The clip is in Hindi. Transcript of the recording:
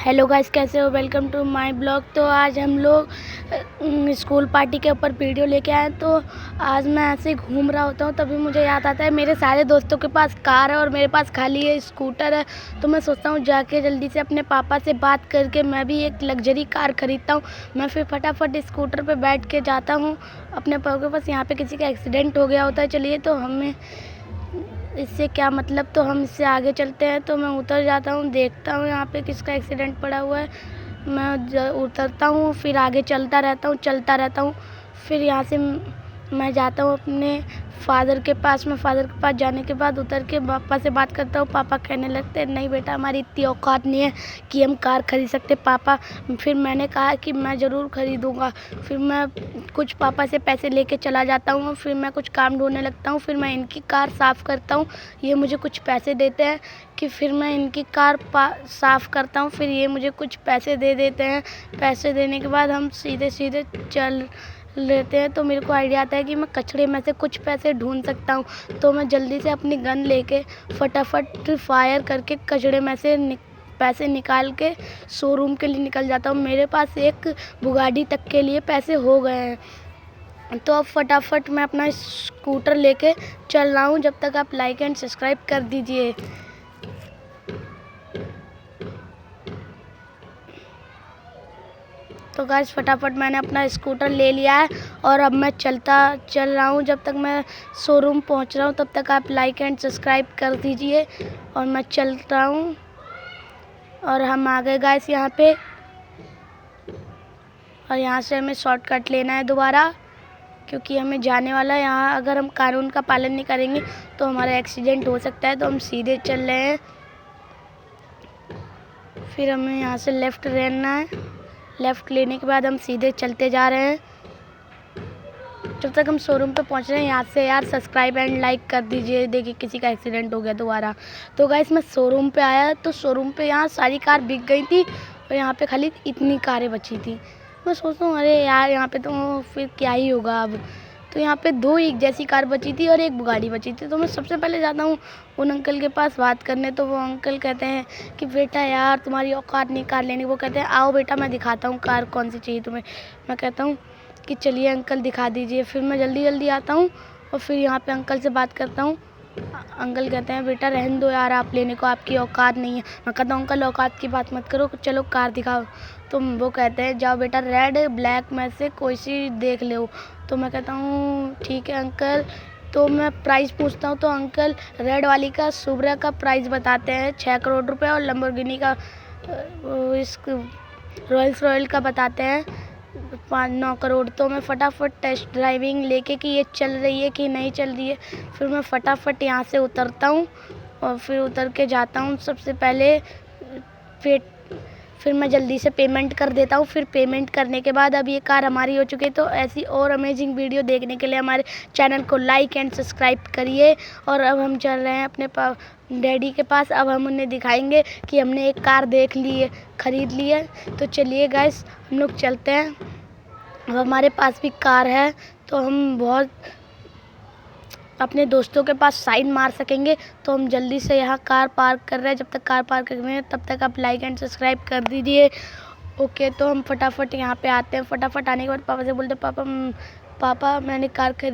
हेलो गाइस, कैसे हो? Welcome to my blog. तो आज हम लोग स्कूल पार्टी के ऊपर वीडियो लेके आए। तो आज मैं ऐसे घूम रहा होता हूँ, तभी मुझे याद आता है मेरे सारे दोस्तों के पास कार है और मेरे पास खाली ये स्कूटर है। तो मैं सोचता हूँ जाके जल्दी से अपने पापा से बात करके मैं भी एक लग्जरी कार ख़रीदता हूँ। मैं फिर फटाफट स्कूटर पर बैठ के जाता हूँ अपने पापा के पास। यहाँ पर किसी का एक्सीडेंट हो गया होता है। चलिए, तो हमें इससे क्या मतलब, तो हम इससे आगे चलते हैं। तो मैं उतर जाता हूँ, देखता हूँ यहाँ पे किसका एक्सीडेंट पड़ा हुआ है। मैं उतरता हूँ, फिर आगे चलता रहता हूँ। फिर यहाँ से मैं जाता हूँ अपने फादर के पास। मैं फादर के पास जाने के बाद उतर के पापा से बात करता हूँ। पापा कहने लगते हैं, नहीं बेटा, हमारी इतनी औकात नहीं है कि हम कार खरीद सकते पापा। फिर मैंने कहा कि मैं ज़रूर ख़रीदूँगा। फिर मैं कुछ पापा से पैसे लेके चला जाता हूँ। फिर मैं कुछ काम ढूंढने लगता हूँ। फिर मैं इनकी कार साफ़ करता हूँ। ये मुझे कुछ पैसे देते हैं कि फिर मैं इनकी कार साफ़ करता हूँ। फिर ये मुझे कुछ पैसे दे देते हैं। पैसे देने के बाद हम सीधे सीधे चल लेते हैं। तो मेरे को आइडिया आता है कि मैं कचरे में से कुछ पैसे ढूंढ सकता हूँ। तो मैं जल्दी से अपनी गन लेके फटाफट फायर करके कचरे में से पैसे निकाल के शोरूम के लिए निकल जाता हूँ। मेरे पास एक बुगाड़ी तक के लिए पैसे हो गए हैं। तो अब फटाफट मैं अपना स्कूटर लेके चल रहा हूँ। जब तक आप लाइक एंड सब्सक्राइब कर दीजिए। तो गाइस, फटाफट मैंने अपना स्कूटर ले लिया है और अब मैं चल रहा हूँ। जब तक मैं शोरूम पहुँच रहा हूँ तब तक आप लाइक एंड सब्सक्राइब कर दीजिए। और मैं चल रहा हूँ और हम आ गए गाइस यहाँ पे। और यहाँ से हमें शॉर्टकट लेना है दोबारा, क्योंकि हमें जाने वाला है यहाँ। अगर हम कानून का पालन नहीं करेंगे तो हमारा एक्सीडेंट हो सकता है। तो हम सीधे चल रहे हैं। फिर हमें यहाँ से लेफ़्ट लेना है। लेफ़्ट लेने के बाद हम सीधे चलते जा रहे हैं जब तक हम शोरूम पे पहुँच रहे हैं। यहाँ से यार सब्सक्राइब एंड लाइक कर दीजिए। देखिए, किसी का एक्सीडेंट हो गया दोबारा। तो गाइस, मैं शोरूम पे आया तो शोरूम पे यहाँ सारी कार बिक गई थी और यहाँ पे खाली इतनी कारें बची थी। मैं सोचता हूँ, अरे यार, यहाँ पे तो फिर क्या ही होगा अब। तो यहाँ पे दो एक जैसी कार बची थी और एक बुगाड़ी बची थी। तो मैं सबसे पहले जाता हूँ उन अंकल के पास बात करने। तो वो अंकल कहते हैं कि बेटा यार, तुम्हारी औकात नहीं कार लेने। वो कहते हैं, आओ बेटा, मैं दिखाता हूँ कार कौन सी चाहिए तुम्हें। मैं कहता हूँ कि चलिए अंकल, दिखा दीजिए। फिर मैं जल्दी जल्दी आता हूँ और फिर यहाँ पे अंकल से बात करता हूँ। अंकल कहते हैं, बेटा रहने दो यार, आप लेने को आपकी औकात नहीं है। मैं कहता हूँ, अंकल औकात की बात मत करो, चलो कार दिखाओ। तो वो कहते हैं, जाओ बेटा, रेड ब्लैक में से कोई सी देख लो। तो मैं कहता हूँ, ठीक है अंकल। तो मैं प्राइस पूछता हूँ तो अंकल रेड वाली का सुब्रा का प्राइस बताते हैं 6 करोड़ रुपए और लंबोर्गिनी का इस रॉयल का बताते हैं 9 करोड़। तो मैं फटाफट टेस्ट ड्राइविंग लेके कि ये चल रही है कि नहीं चल रही है। फिर मैं फटाफट यहाँ से उतरता हूँ और फिर उतर के जाता हूँ सबसे पहले। फिर मैं जल्दी से पेमेंट कर देता हूँ। फिर पेमेंट करने के बाद अब ये कार हमारी हो चुकी है। तो ऐसी और अमेजिंग वीडियो देखने के लिए हमारे चैनल को लाइक एंड सब्सक्राइब करिए। और अब हम चल रहे हैं अपने डैडी के पास। अब हम उन्हें दिखाएंगे कि हमने एक कार देख ली है, ख़रीद ली है। तो चलिए गाइस, हम लोग चलते हैं। अब हमारे पास भी कार है तो हम बहुत अपने दोस्तों के पास साइन मार सकेंगे। तो हम जल्दी से यहाँ कार पार्क कर रहे हैं। जब तक कार पार्क कर रहे हैं तब तक आप लाइक एंड सब्सक्राइब कर दीजिए। ओके, तो हम फटाफट यहाँ पे आते हैं। फटाफट आने के बाद पापा से बोलते हैं, पापा मैंने कार खरीद